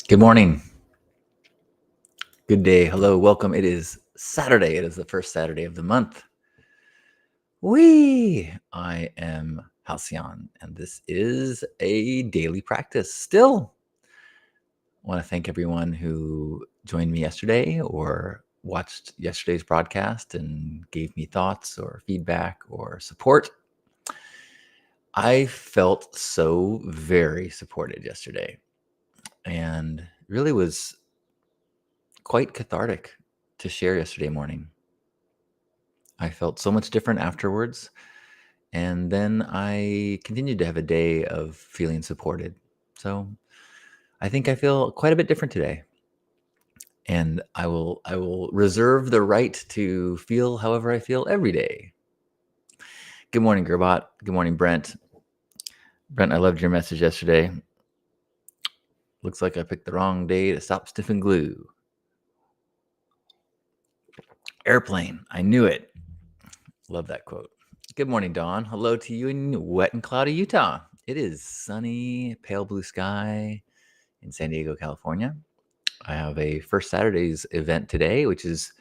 Good morning. Good day. Hello. Welcome. It is Saturday. It is the first Saturday of the month. I am Halcyon, and this is a daily practice. Still, I want to thank everyone who joined me yesterday or watched yesterday's broadcast and gave me thoughts or feedback or support. I felt so very supported yesterday and really was quite cathartic to share yesterday morning. I felt so much different afterwards. And then I continued to have a day of feeling supported. So I think I feel quite a bit different today. And I will reserve the right to feel however I feel every day. Good morning, Gerbot. Good morning, Brent. Brent, I loved your message yesterday. Looks like I picked the wrong day to stop sniffing glue. Airplane. I knew it. Love that quote. Good morning, Dawn. Hello to you in wet and cloudy Utah. It is sunny, pale blue sky in San Diego, California. I have a First Saturdays event today, which is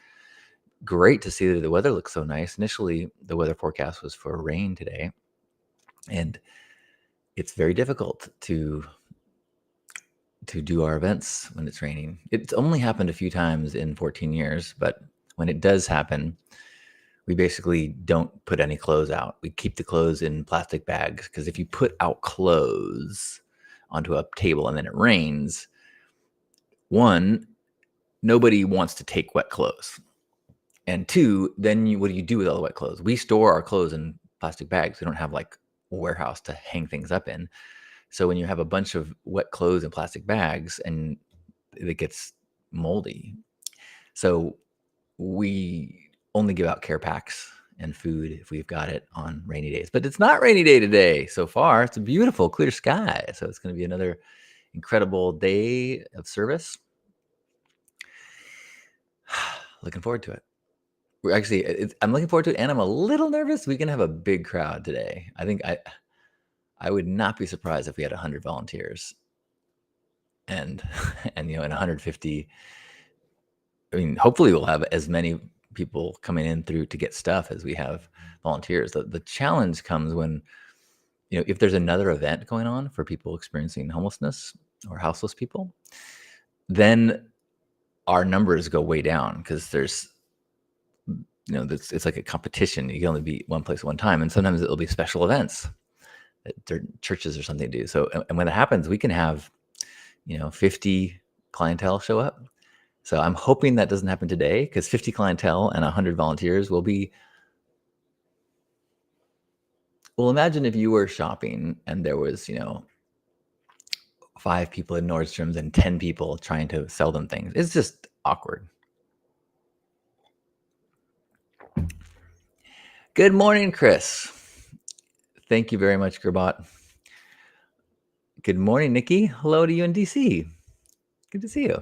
great to see that the weather looks so nice. Initially, the weather forecast was for rain today, and it's very difficult to do our events when it's raining. It's only happened a few times in 14 years, but when it does happen, we basically don't put any clothes out. We keep the clothes in plastic bags because if you put out clothes onto a table and then it rains, one, nobody wants to take wet clothes. And two, then what do you do with all the wet clothes? We store our clothes in plastic bags. We don't have like a warehouse to hang things up in. So when you have a bunch of wet clothes in plastic bags and it gets moldy. So we only give out care packs and food if we've got it on rainy days. But it's not rainy day today so far. It's a beautiful, clear sky. So it's going to be another incredible day of service. Looking forward to it. We're actually, I'm looking forward to it, and I'm a little nervous. We can have a big crowd today. I think I would not be surprised if we had 100 volunteers, and and 150. I mean, hopefully we'll have as many people coming in through to get stuff as we have volunteers. The challenge comes when if there's another event going on for people experiencing homelessness or houseless people, then our numbers go way down because there's it's like a competition. You can only be one place at one time, and sometimes it'll be special events that churches or something do. So, and when that happens, we can have 50 clientele show up. So I'm hoping that doesn't happen today because 50 clientele and 100 volunteers will be. Well, imagine if you were shopping and there was 5 people in Nordstrom's and 10 people trying to sell them things. It's just awkward. Good morning, Chris. Thank you very much, Gerbot. Good morning, Nikki. Hello to you in DC. Good to see you.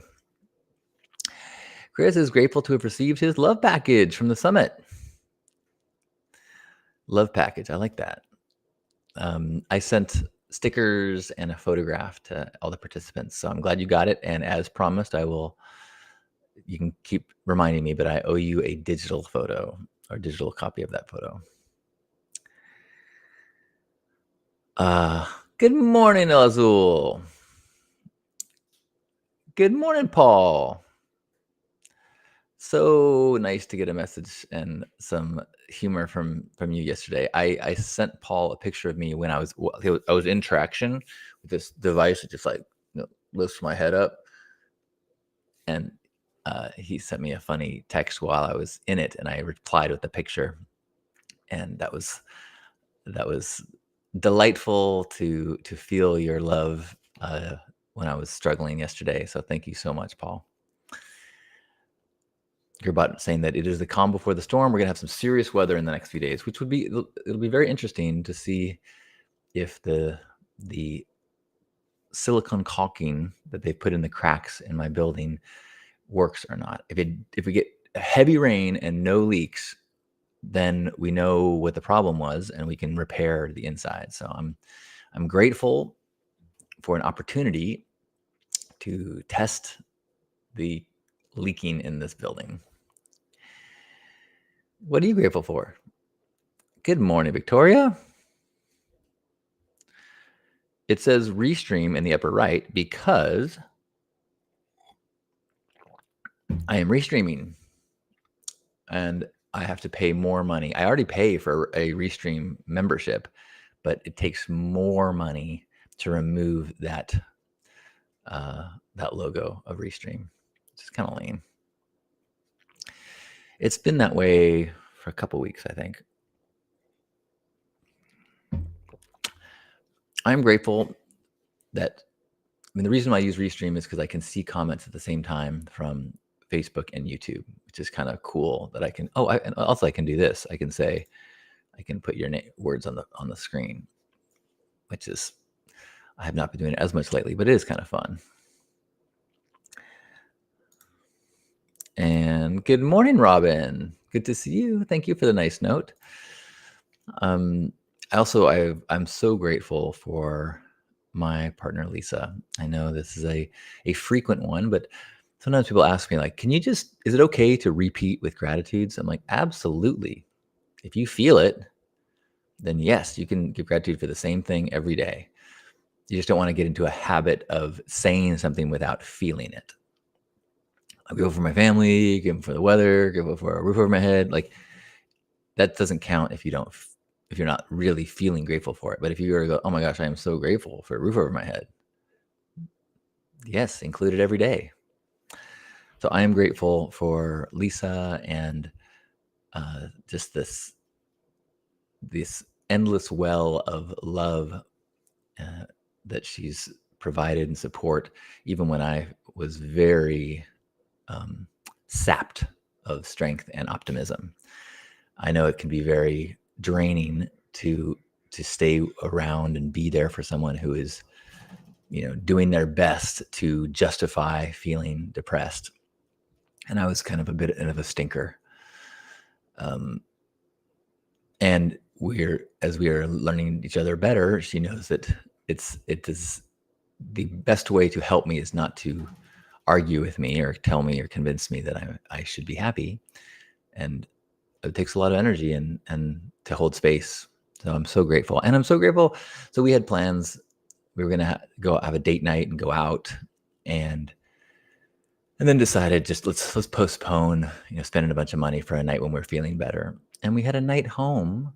Chris is grateful to have received his love package from the summit. Love package. I like that. I sent stickers and a photograph to all the participants. So I'm glad you got it. And as promised, you can keep reminding me, but I owe you a digital photo or digital copy of that photo. Good morning, El Azul. Good morning, Paul. So nice to get a message and some humor from you yesterday. I sent Paul a picture of me when I was in traction with this device that just lifts my head up, and he sent me a funny text while I was in it, and I replied with the picture, and that was delightful to feel your love when I was struggling yesterday. So thank you so much, Paul. You're about saying that it is the calm before the storm. We're gonna have some serious weather in the next few days, which it'll be very interesting to see if the silicone caulking that they put in the cracks in my building works or not. If we get heavy rain and no leaks, then we know what the problem was and we can repair the inside. So I'm grateful for an opportunity to test the leaking in this building. What are you grateful for? Good morning, Victoria. It says restream in the upper right because I am restreaming and I have to pay more money. I already pay for a Restream membership, but it takes more money to remove that logo of Restream. It's kind of lame. It's been that way for a couple weeks, I think. I'm grateful that, the reason why I use Restream is because I can see comments at the same time from Facebook and YouTube, which is kind of cool that I can, and also I can do this. I can say, I can put your words on the screen, which is, I have not been doing it as much lately, but it is kind of fun. And good morning, Robin. Good to see you. Thank you for the nice note. I'm so grateful for my partner, Lisa. I know this is a frequent one, but sometimes people ask me, like, is it okay to repeat with gratitudes? I'm like, absolutely. If you feel it, then yes, you can give gratitude for the same thing every day. You just don't want to get into a habit of saying something without feeling it. I'm grateful for my family, grateful for the weather, grateful for a roof over my head. Like, that doesn't count if you're not really feeling grateful for it. But if you were to go, oh my gosh, I am so grateful for a roof over my head. Yes, include it every day. So I am grateful for Lisa and just this endless well of love that she's provided and support, even when I was very sapped of strength and optimism. I know it can be very draining to stay around and be there for someone who is, doing their best to justify feeling depressed. And I was kind of a bit of a stinker. And as we are learning each other better, she knows that it is the best way to help me is not to argue with me or tell me or convince me that I should be happy. And it takes a lot of energy and to hold space. So I'm so grateful. And I'm so grateful. So we had plans. We were going to go have a date night and go out and then decided just let's postpone, spending a bunch of money for a night when we're feeling better. And we had a night home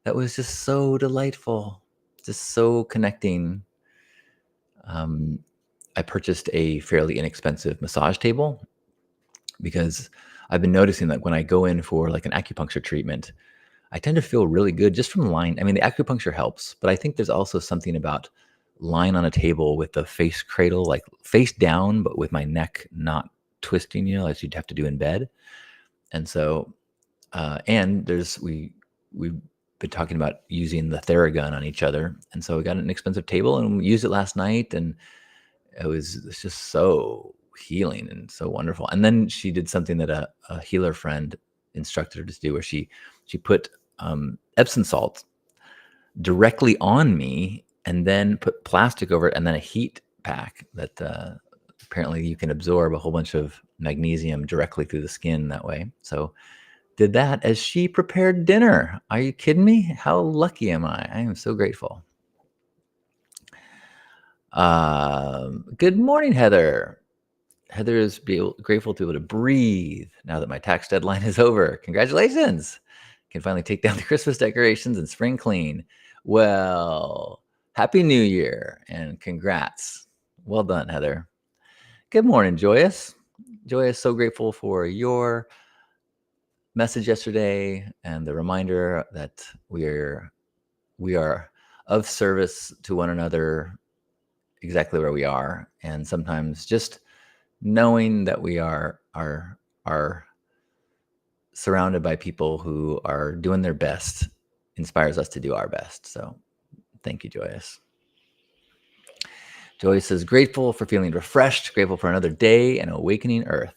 that was just so delightful, just so connecting. I purchased a fairly inexpensive massage table because I've been noticing that when I go in for like an acupuncture treatment, I tend to feel really good just from lying. I mean, the acupuncture helps, but I think there's also something about lying on a table with the face cradle, like face down, but with my neck not twisting, as you'd have to do in bed. And so, and we've been talking about using the Theragun on each other. And so we got an expensive table and we used it last night, and it's just so healing and so wonderful. And then she did something that a healer friend instructed her to do, where she put Epsom salt directly on me and then put plastic over it and then a heat pack that apparently you can absorb a whole bunch of magnesium directly through the skin that way. So did that as she prepared dinner. Are you kidding me? How lucky am I? I am so grateful. Good morning, Heather. Heather is grateful to be able to breathe now that my tax deadline is over. Congratulations. Can finally take down the Christmas decorations and spring clean. Well, Happy New Year and congrats. Well done, Heather. Good morning, Joyous. Joyous, so grateful for your message yesterday and the reminder that we are of service to one another exactly where we are. And sometimes just knowing that we are surrounded by people who are doing their best inspires us to do our best. So thank you, Joyous. Joyce is grateful for feeling refreshed, grateful for another day and awakening earth.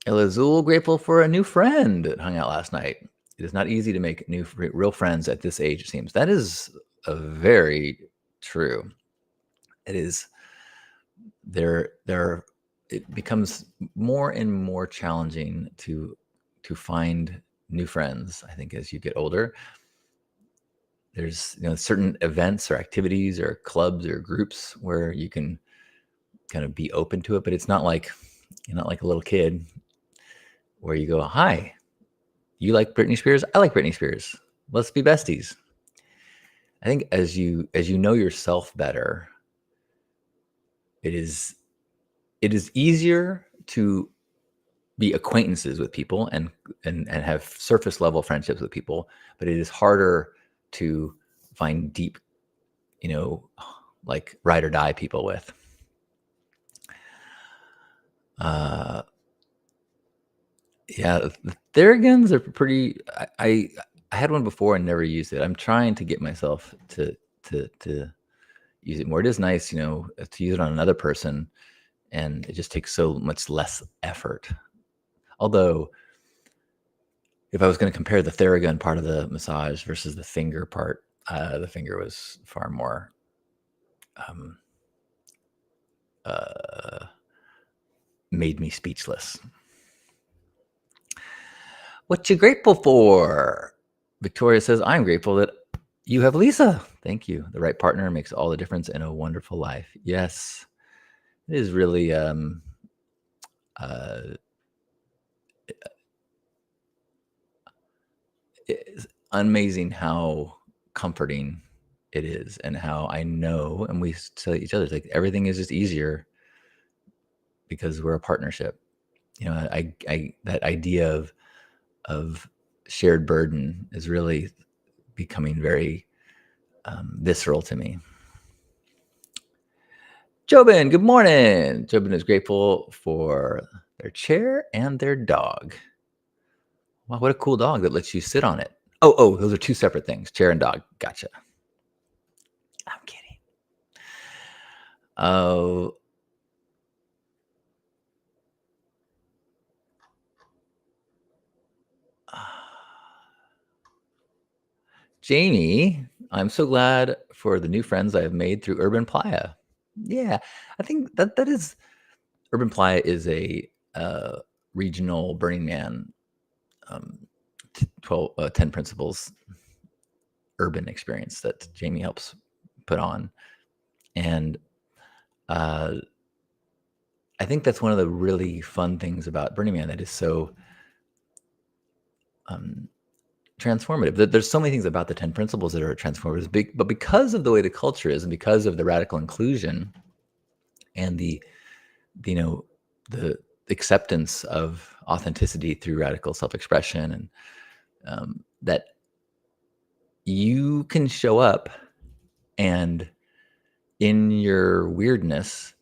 Elazul, grateful for a new friend that hung out last night. It is not easy to make new real friends at this age, it seems. That is very true. It is. There it becomes more and more challenging to find new friends, I think, as you get older. There's certain events or activities or clubs or groups where you can kind of be open to it, but it's not like you're not like a little kid where you go, hi, you like Britney Spears, I like Britney Spears, let's be besties. I think as you know yourself better, it is easier to be acquaintances with people and have surface level friendships with people, but it is harder to find deep, like ride or die people with. Yeah, the Theragons are pretty. I had one before and never used it. I'm trying to get myself to use it more. It is nice, to use it on another person, and it just takes so much less effort. Although, if I was going to compare the Theragun part of the massage versus the finger part, the finger was far more made me speechless. What you grateful for? Victoria says, I'm grateful that you have Lisa. Thank you. The right partner makes all the difference in a wonderful life. Yes, it is really it's amazing how comforting it is, and how I know, and we tell each other, like, everything is just easier because we're a partnership. I that idea of shared burden is really becoming very visceral to me. Jobin, good morning. Jobin is grateful for their chair and their dog. Wow, what a cool dog that lets you sit on it. Oh, those are two separate things, chair and dog. Gotcha. I'm kidding. Oh, Jamie, I'm so glad for the new friends I have made through Urban Playa. Yeah, I think that is Urban Playa is a regional Burning Man 10 principles urban experience that Jamie helps put on. And I think that's one of the really fun things about Burning Man that is so transformative. There's so many things about the 10 principles that are transformative, but because of the way the culture is, and because of the radical inclusion and the acceptance of authenticity through radical self-expression, and that you can show up and in your weirdness,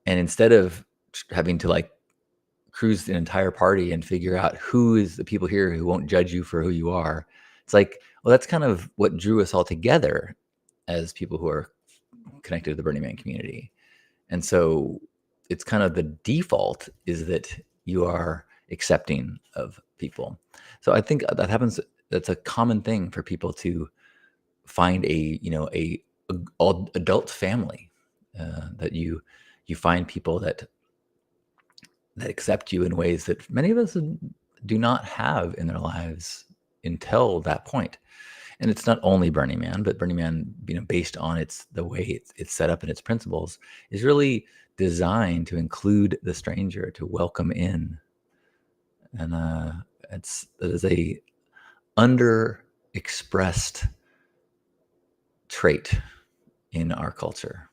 and instead of having to like cruise an entire party and figure out who is the people here who won't judge you for who you are, it's like, well, that's kind of what drew us all together as people who are connected to the Burning Man community. And so it's kind of the default is that you are accepting of people. So I think that happens. That's a common thing for people to find a all adult family, that you find people that accept you in ways that many of us do not have in their lives until that point. And it's not only Burning Man, but Burning Man, based on the way it's set up and its principles, is really designed to include the stranger, to welcome in, and that is a under-expressed trait in our culture.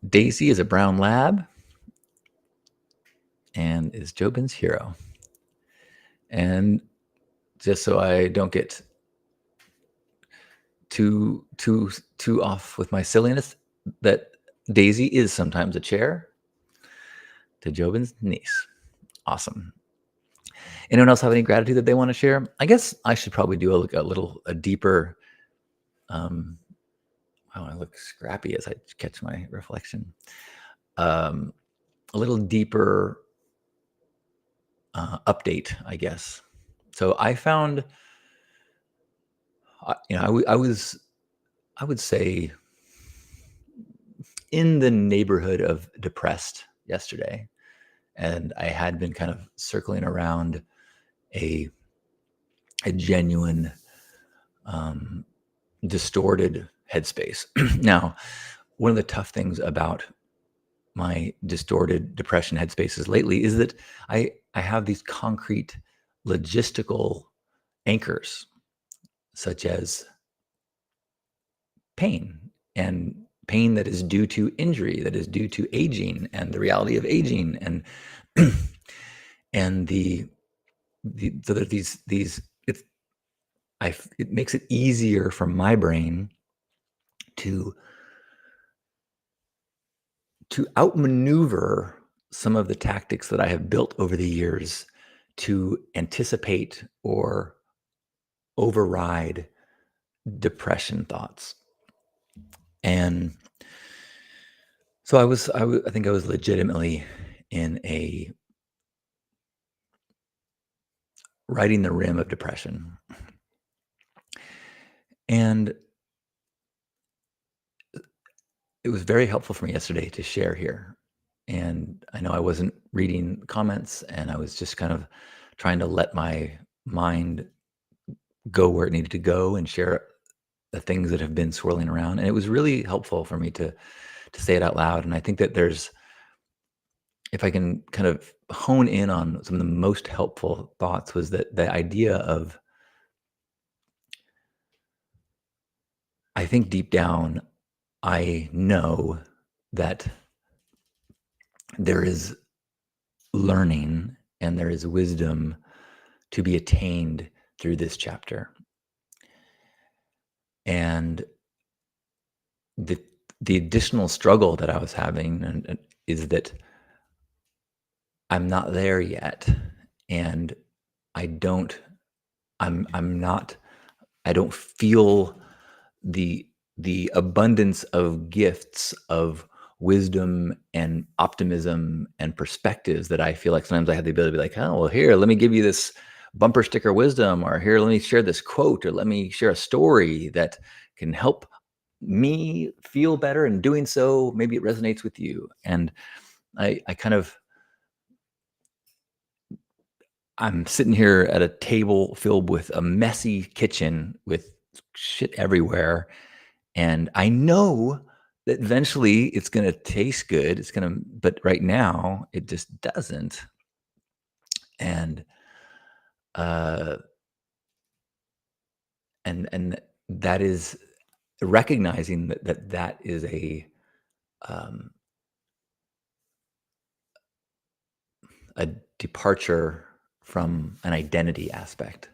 Daisy is a brown lab and is Jobin's hero. And just so I don't get too off with my silliness, that Daisy is sometimes a chair to Jobin's niece. Awesome. Anyone else have any gratitude that they want to share? I guess I should probably do a deeper Wow, I look scrappy as I catch my reflection. Um, a little deeper update, I guess. So I found, I would say, in the neighborhood of depressed yesterday, and I had been kind of circling around a a genuine distorted headspace. Now, one of the tough things about my distorted depression headspaces lately is that I have these concrete logistical anchors, such as pain, and pain that is due to injury, that is due to aging, and the reality of aging, and and so that these it makes it easier for my brain to outmaneuver some of the tactics that I have built over the years to anticipate or override depression thoughts. And so I think I was legitimately in a riding the rim of depression. And it was very helpful for me yesterday to share here. And I know I wasn't reading comments, and I was just kind of trying to let my mind go where it needed to go and share the things that have been swirling around. And it was really helpful for me to say it out loud. And I think that if I can kind of hone in on some of the most helpful thoughts, was that the idea of, I think deep down, I know that there is learning and there is wisdom to be attained through this chapter. And the additional struggle that I was having is that I'm not there yet, and I don't I'm not I don't feel the abundance of gifts of wisdom and optimism and perspectives that I feel like sometimes I have the ability to be like, oh, well, here, let me give you this bumper sticker wisdom, or here, let me share this quote, or let me share a story that can help me feel better. And doing so, maybe it resonates with you. And I kind of, I'm sitting here at a table filled with a messy kitchen with shit everywhere. And I know that eventually it's going to taste good. But right now it just doesn't. And, uh, and that is recognizing that is um, a departure from an identity aspect.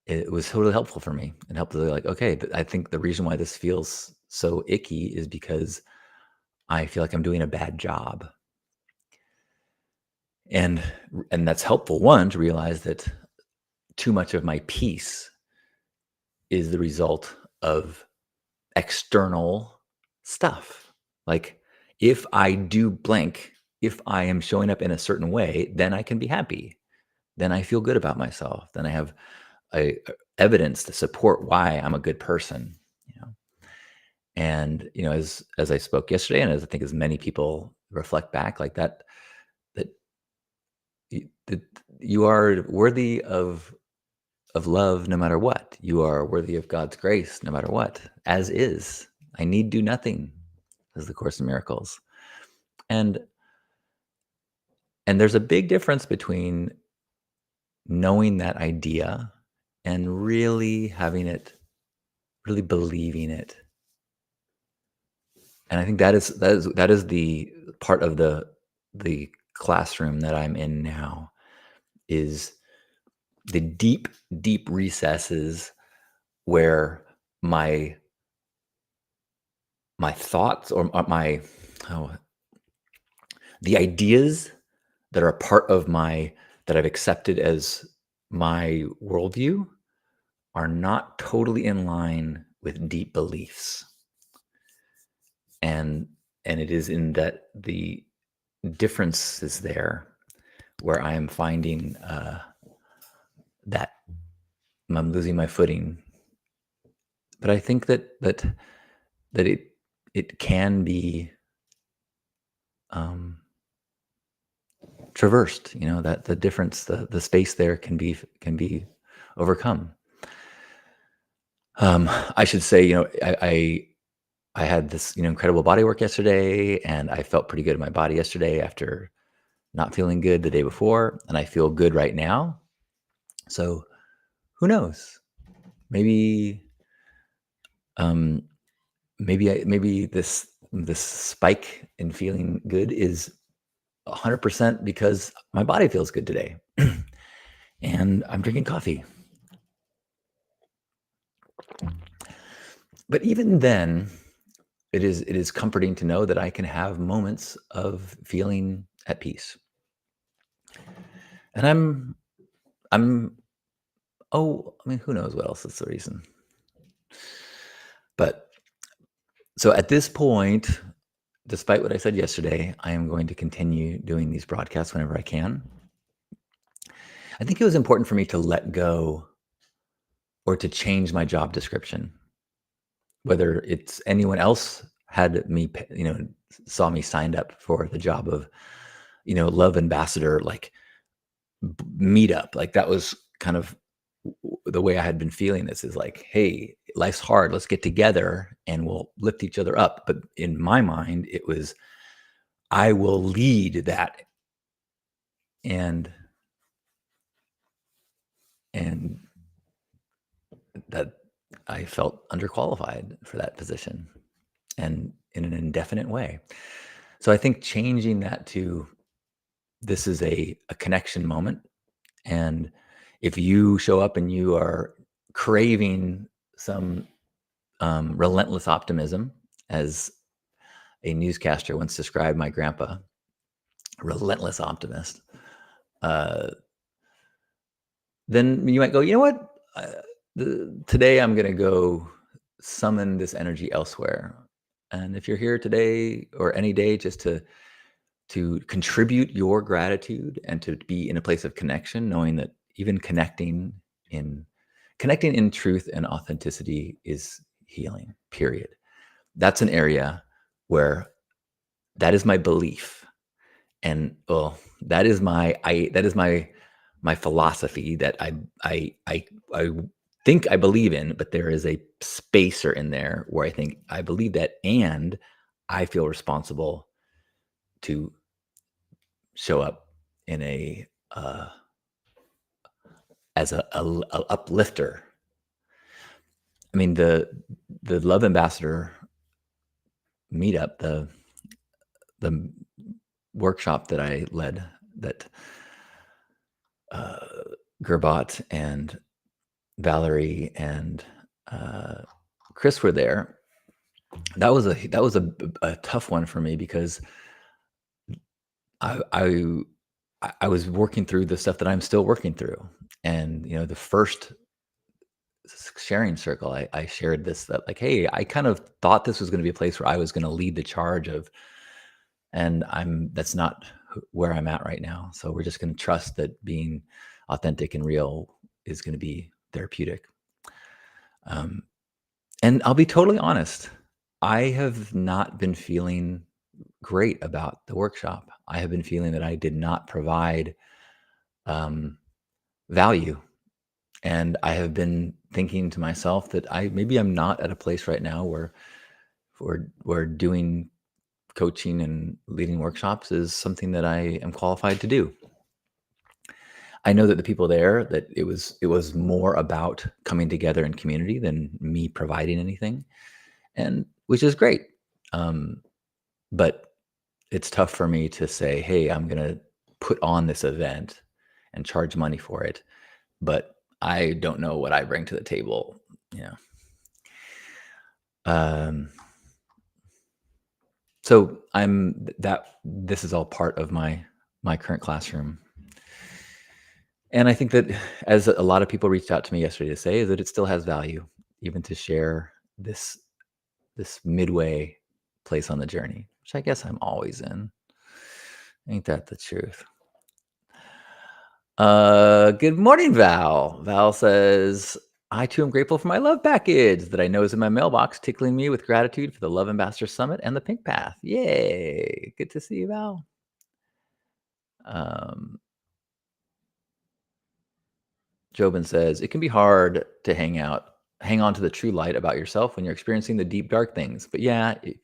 It was totally helpful for me, and helped to like, okay, I think the reason why this feels so icky is because I feel like I'm doing a bad job. And that's helpful, one, to realize that too much of my peace is the result of external stuff. Like, if I do blank, if I am showing up in a certain way, then I can be happy. Then I feel good about myself. Then I have evidence to support why I'm a good person. You know, and as I spoke yesterday, and as I think as many people reflect back, like that that you are worthy of love no matter what. You are worthy of God's grace no matter what, as is. I need do nothing, as the Course in Miracles. And there's a big difference between knowing that idea and really having it, really believing it. And I think that is the part of the classroom that I'm in now, is the deep, deep recesses where my thoughts, or oh, the ideas that are a part of that I've accepted as my worldview, are not totally in line with deep beliefs. and it is in that the difference is there where I am finding that I'm losing my footing. But I think that it can be um, traversed. That the difference, the space there can be overcome. I should say, I had this incredible body work yesterday, and I felt pretty good in my body yesterday after not feeling good the day before, and I feel good right now. So who knows? Maybe um, maybe this spike in feeling good is 100% because my body feels good today, and I'm drinking coffee. But even then, it is comforting to know that I can have moments of feeling at peace. And I'm oh, I mean, who knows what else is the reason. But so at this point, despite what I said yesterday, I am going to continue doing these broadcasts whenever I can. I think it was important for me to let go or to change my job description. Whether it's anyone else had me, saw me signed up for the job of, love ambassador, like meetup. Like that was kind of the way I had been feeling. This is like, hey, life's hard. Let's get together and we'll lift each other up. But in my mind, it was, I will lead that. And and that I felt underqualified for that position and in an indefinite way. So I think changing that to this is a connection moment. And if you show up and you are craving some relentless optimism, as a newscaster once described my grandpa, relentless optimist, uh, then you might go, you know what? Today I'm going to go summon this energy elsewhere. And if you're here today or any day just to contribute your gratitude and to be in a place of connection, knowing that even connecting in truth and authenticity is healing, period. That's an area where that is my belief. And well, that is my philosophy that I think I believe in, but there is a spacer in there where I think I believe that, and I feel responsible to show up in a as a uplifter. I mean, the Love Ambassador meetup, the workshop that I led, that uh, Gerbot and Valerie and Chris were there. That was a tough one for me because I I was working through the stuff that I'm still working through, and the first sharing circle, I shared this, that like, hey, I kind of thought this was going to be a place where I was going to lead the charge of, and that's not where I'm at right now. So we're just going to trust that being authentic and real is going to be therapeutic. Um, and I'll be totally honest, I have not been feeling great about the workshop. I have been feeling that I did not provide um, value. And I have been thinking to myself that maybe I'm not at a place right now where doing coaching and leading workshops is something that I am qualified to do. I know that the people there, that it was more about coming together in community than me providing anything, and which is great. Um, but it's tough for me to say, hey, I'm going to put on this event and charge money for it, but I don't know what I bring to the table. Yeah. Um, so this is all part of my current classroom. And I think that, as a lot of people reached out to me yesterday to say, is that it still has value, even to share this midway place on the journey, which I guess I'm always in. Ain't that the truth? Good morning, Val. Val says, I too am grateful for my love package that I know is in my mailbox, tickling me with gratitude for the Love Ambassador Summit and the Pink Path. Yay. Good to see you, Val. Jobin says, it can be hard to hang on to the true light about yourself when you're experiencing the deep, dark things. But yeah, if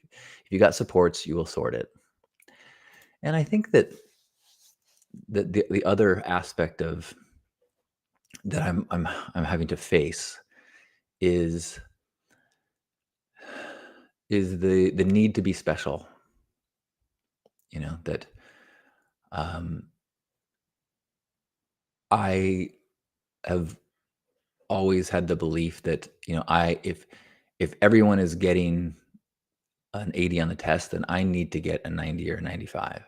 you got supports, you will sort it. And I think that the other aspect of that I'm having to face is the need to be special. You know, that I have always had the belief that, you know, if everyone is getting an 80 on the test, then I need to get a 90 or a 95.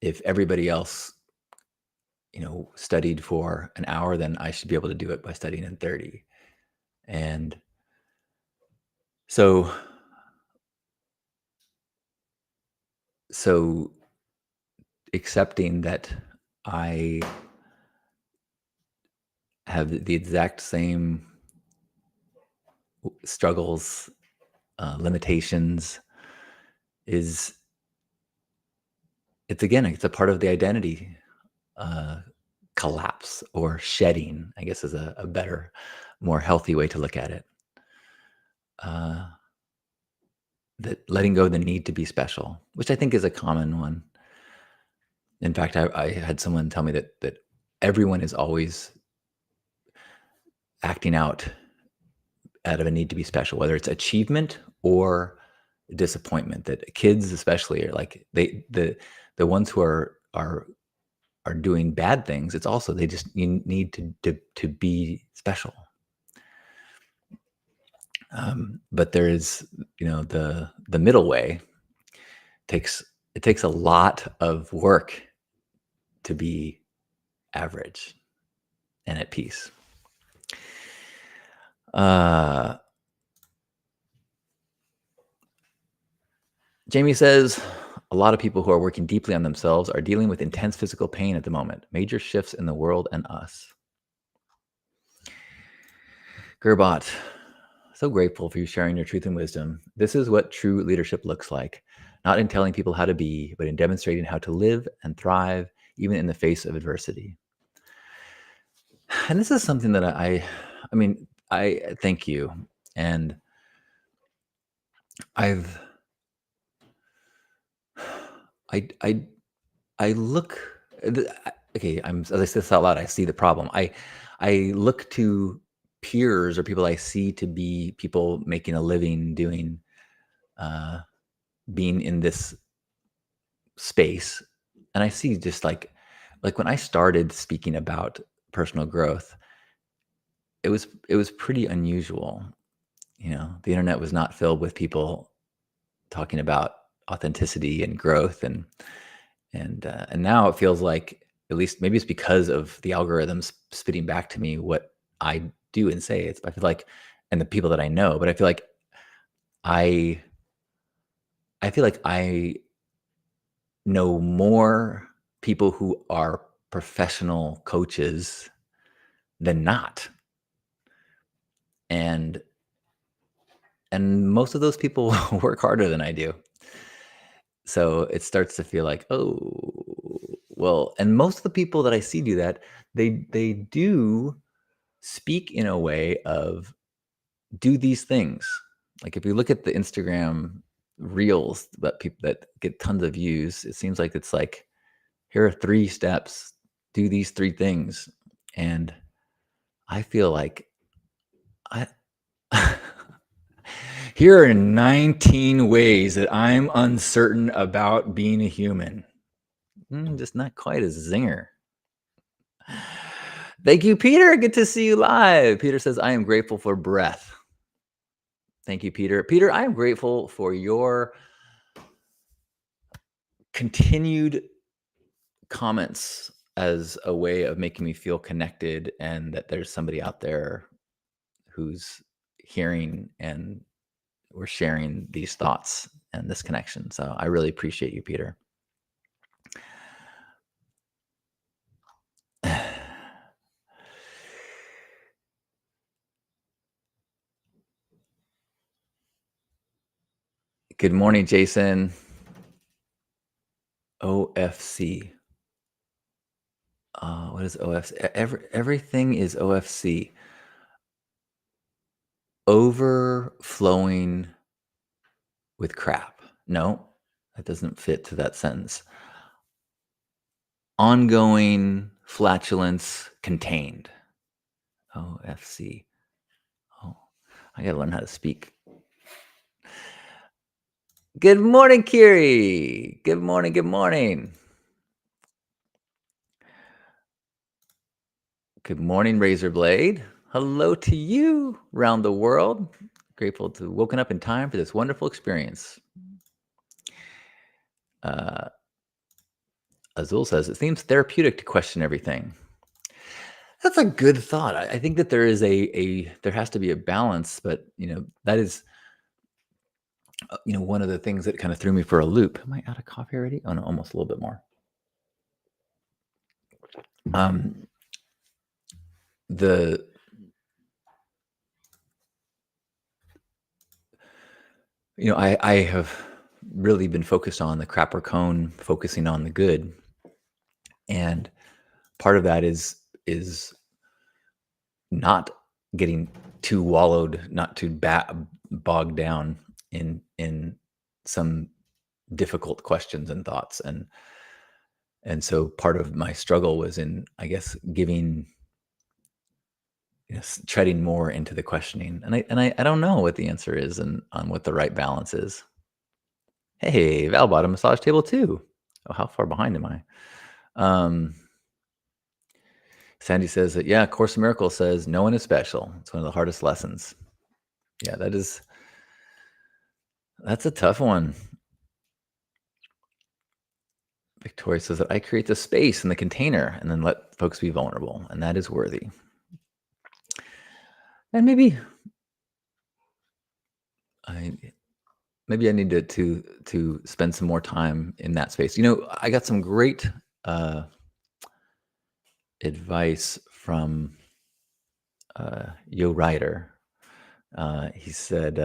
If everybody else, you know, studied for an hour, then I should be able to do it by studying in 30. And so accepting that I have the exact same struggles, limitations it's a part of the identity collapse or shedding, I guess is a better, more healthy way to look at it. That letting go of the need to be special, which I think is a common one. In fact, I had someone tell me that everyone is always acting out of a need to be special, whether it's achievement or disappointment. That kids especially are like the ones who are doing bad things. It's also you need to be special. But there is, you know, the middle way. It takes a lot of work to be average and at peace. Jamie says, a lot of people who are working deeply on themselves are dealing with intense physical pain at the moment. Major shifts in the world and us. Gerbot, so grateful for you sharing your truth and wisdom. This is what true leadership looks like. Not in telling people how to be, but in demonstrating how to live and thrive, even in the face of adversity. And this is something that I thank you. And I look, okay, as I say this out loud, I see the problem. I look to peers or people I see to be people making a living doing, being in this space. And I see just like when I started speaking about personal growth, it was pretty unusual. You know, the internet was not filled with people talking about authenticity and growth, and now it feels like, at least maybe it's because of the algorithms spitting back to me what I do and say. I feel like, and the people that I know, but I feel like I know more people who are professional coaches than not. And most of those people work harder than I do. So it starts to feel like, oh, well, and most of the people that I see do that, they do speak in a way of do these things. Like if you look at the Instagram reels that people that get tons of views, it seems like it's like, here are 3 steps, do these 3 things. And I feel like here are 19 ways that I'm uncertain about being a human. Just not quite a zinger. Thank you, Peter. Good to see you live. Peter says, I am grateful for breath. Thank you, Peter. Peter, I am grateful for your continued comments as a way of making me feel connected, and that there's somebody out there who's hearing and we're sharing these thoughts and this connection. So I really appreciate you, Peter. Good morning, Jason. OFC. What is OFC? Everything is OFC. Overflowing with crap. No, that doesn't fit to that sentence. Ongoing flatulence contained. OFC. Oh, I gotta learn how to speak. Good morning, Kiri. Good morning. Good morning. Good morning, Razorblade. Hello to you around the world. Grateful to have woken up in time for this wonderful experience. Azul says, it seems therapeutic to question everything. That's a good thought. I think that there is there has to be a balance, but that is one of the things that kind of threw me for a loop. Am I out of coffee already? Oh no, almost a little bit more. I have really been focused on the crapper cone, focusing on the good, and part of that is not getting too wallowed, not too bogged down in some difficult questions and thoughts, and so part of my struggle was in, I guess, giving, treading more into the questioning, and I don't know what the answer is and on what the right balance is. Hey, Val bought a massage table too. Oh, how far behind am I? Sandy says that, yeah, Course in Miracles says no one is special. It's one of the hardest lessons. Yeah, that's a tough one. Victoria says that I create the space in the container and then let folks be vulnerable, and that is worthy. And maybe I need to spend some more time in that space. I got some great advice from Yo Ryder. He said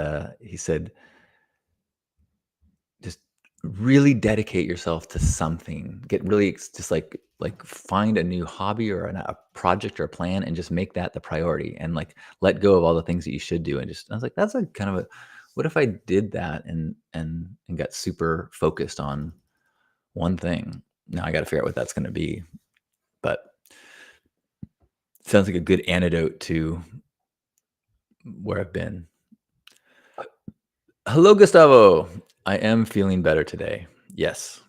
just really dedicate yourself to something. Get really just like find a new hobby or a project or a plan and just make that the priority, and like let go of all the things that you should do. And I was like, that's a kind of a, what if I did that and got super focused on one thing? Now I got to figure out what that's going to be, but it sounds like a good antidote to where I've been. Hello, Gustavo. I am feeling better today. Yes.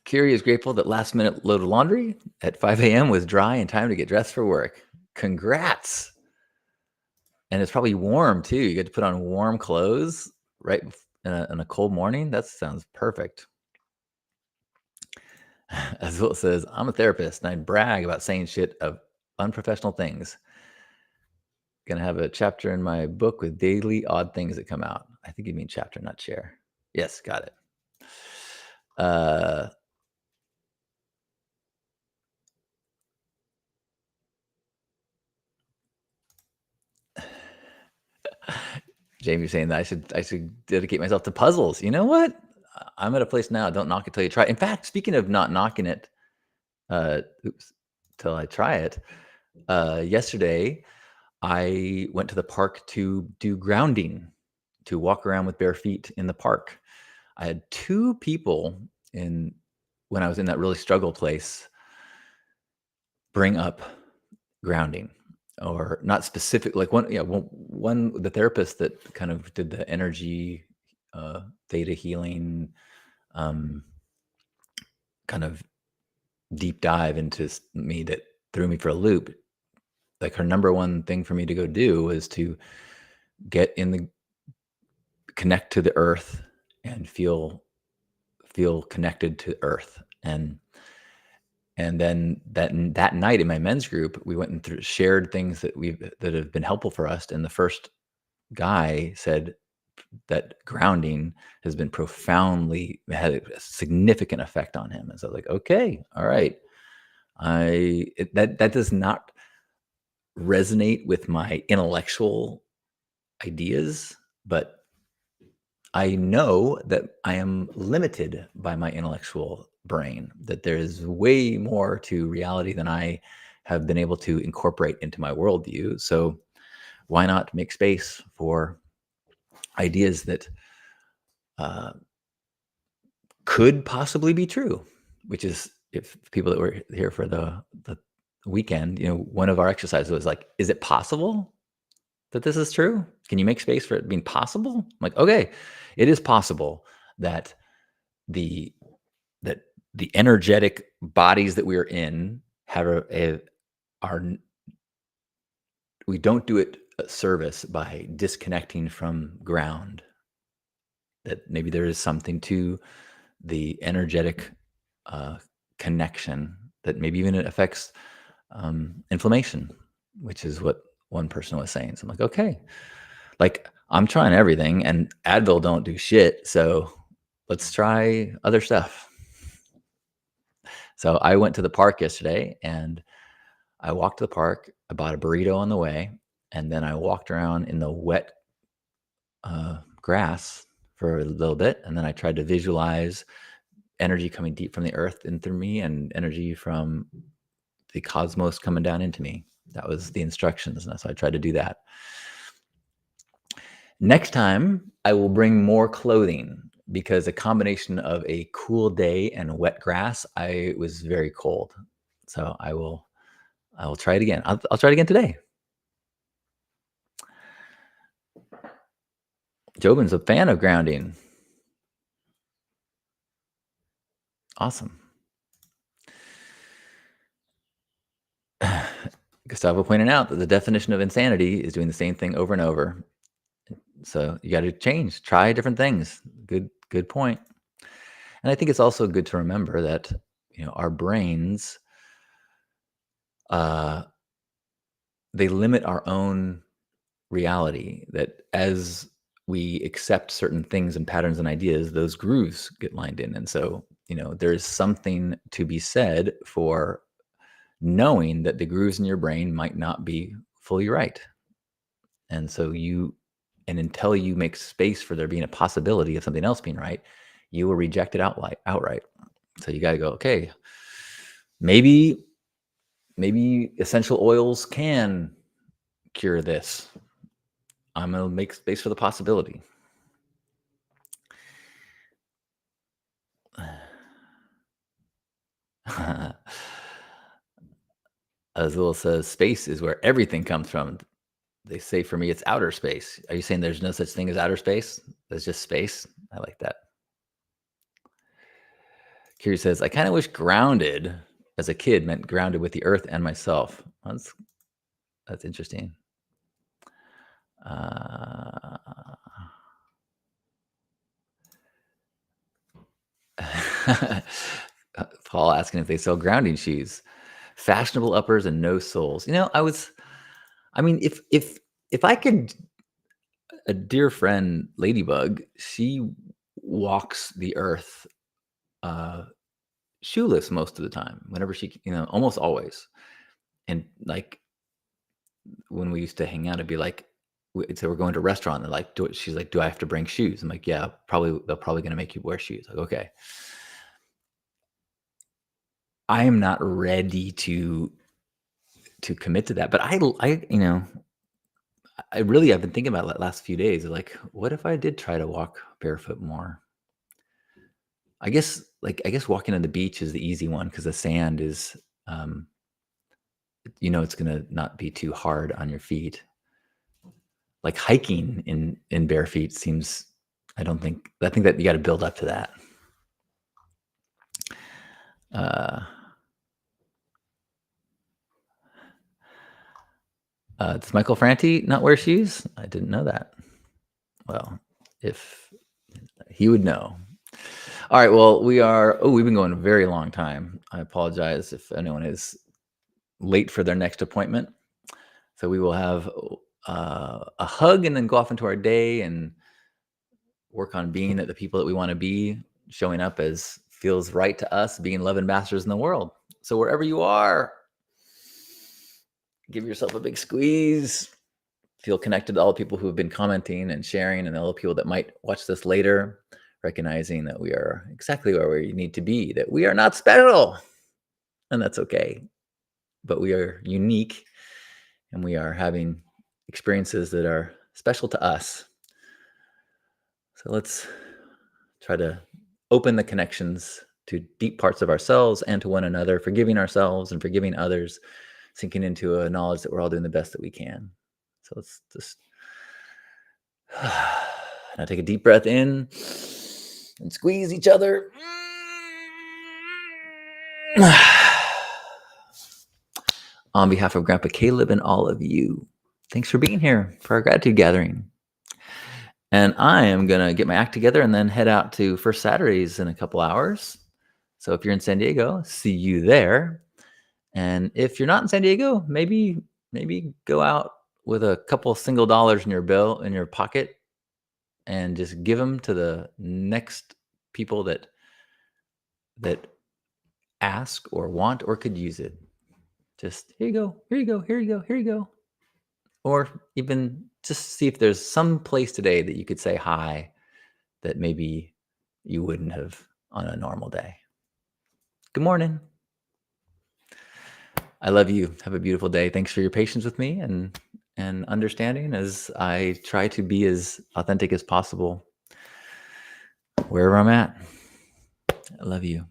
Kiri is grateful that last minute load of laundry at 5 a.m. was dry in time to get dressed for work. Congrats. And it's probably warm too. You get to put on warm clothes right in a cold morning. That sounds perfect. Azul says, I'm a therapist and I brag about saying shit of unprofessional things. Gonna have a chapter in my book with daily odd things that come out. I think you mean chapter, not chair. Yes, got it. Jamie's saying that I should dedicate myself to puzzles. You know what? I'm at a place now. Don't knock it till you try. In fact, speaking of not knocking it, till I try it. Yesterday, I went to the park to do grounding, to walk around with bare feet in the park. I had two people when I was in that really struggle place bring up grounding, or not specific, like one the therapist that kind of did the energy theta healing kind of deep dive into me that threw me for a loop. Like, her number one thing for me to go do is to connect to the earth and feel connected to earth. And then that night in my men's group, we went and shared things that have been helpful for us. And the first guy said that grounding has been had a significant effect on him. And so I was like, okay, all right. That does not resonate with my intellectual ideas, but I know that I am limited by my intellectual brain, that there is way more to reality than I have been able to incorporate into my worldview. So why not make space for ideas that uh, could possibly be true? Which is, if people that were here for the weekend, one of our exercises was like, is it possible that this is true? Can you make space for it being possible? I'm like, okay, it is possible that the that the energetic bodies that we are in have are we don't do it a service by disconnecting from ground. That maybe there is something to the energetic connection that maybe even it affects inflammation, which is what one person was saying. So I'm like, okay, like I'm trying everything, and Advil don't do shit. So let's try other stuff. So I went to the park yesterday, and I walked to the park. I bought a burrito on the way, and then I walked around in the wet grass for a little bit, and then I tried to visualize energy coming deep from the earth in through me, and energy from the cosmos coming down into me. That was the instructions, and so I tried to do that. Next time, I will bring more clothing, because a combination of a cool day and wet grass, I was very cold. So I will try it again. I'll try it again today. Jobin's a fan of grounding. Awesome. Gustavo pointed out that the definition of insanity is doing the same thing over and over. So you got to change, try different things. Good point. And I think it's also good to remember that our brains, they limit our own reality. That as we accept certain things and patterns and ideas, those grooves get lined in. And so there's something to be said for knowing that the grooves in your brain might not be fully right. And so until you make space for there being a possibility of something else being right, you will reject it outright. So you got to go, okay, maybe essential oils can cure this. I'm going to make space for the possibility. Azul says, space is where everything comes from. They say for me, it's outer space. Are you saying there's no such thing as outer space? There's just space? I like that. Kiri says, I kind of wish grounded as a kid meant grounded with the earth and myself. That's interesting. Paul asking if they sell grounding shoes. Fashionable uppers and no soles. If I could, a dear friend, Ladybug, she walks the earth shoeless most of the time, whenever she, almost always. And like when we used to hang out, it'd be like, so we're going to a restaurant, and like, she's like, do I have to bring shoes? I'm like, yeah, they're probably going to make you wear shoes. Like, okay. I am not ready to commit to that, but I've been thinking about it the last few days. Like, what if I did try to walk barefoot more? I guess walking on the beach is the easy one, because the sand is, it's gonna not be too hard on your feet. Like hiking in bare feet seems, I think that you got to build up to that. Does Michael Franti not wear shoes? I didn't know that. Well, if he would know. All right. Well, we've been going a very long time. I apologize if anyone is late for their next appointment. So we will have a hug and then go off into our day and work on being the people that we want to be, showing up as feels right to us, being love ambassadors in the world. So wherever you are, give yourself a big squeeze. Feel connected to all the people who have been commenting and sharing, and all the people that might watch this later, recognizing that we are exactly where we need to be, that we are not special, and that's okay. But we are unique, and we are having experiences that are special to us. So let's try to open the connections to deep parts of ourselves and to one another, forgiving ourselves and forgiving others, sinking into a knowledge that we're all doing the best that we can. So let's just now take a deep breath in and squeeze each other. On behalf of Grandpa Caleb and all of you, thanks for being here for our gratitude gathering. And I am going to get my act together and then head out to First Saturdays in a couple hours. So if you're in San Diego, see you there. And if you're not in San Diego, maybe go out with a couple single dollars in your pocket and just give them to the next people that ask or want or could use it. Just here you go, here you go, here you go, here you go. Or even just see if there's some place today that you could say hi that maybe you wouldn't have on a normal day. Good morning. I love you. Have a beautiful day. Thanks for your patience with me and understanding as I try to be as authentic as possible wherever I'm at. I love you.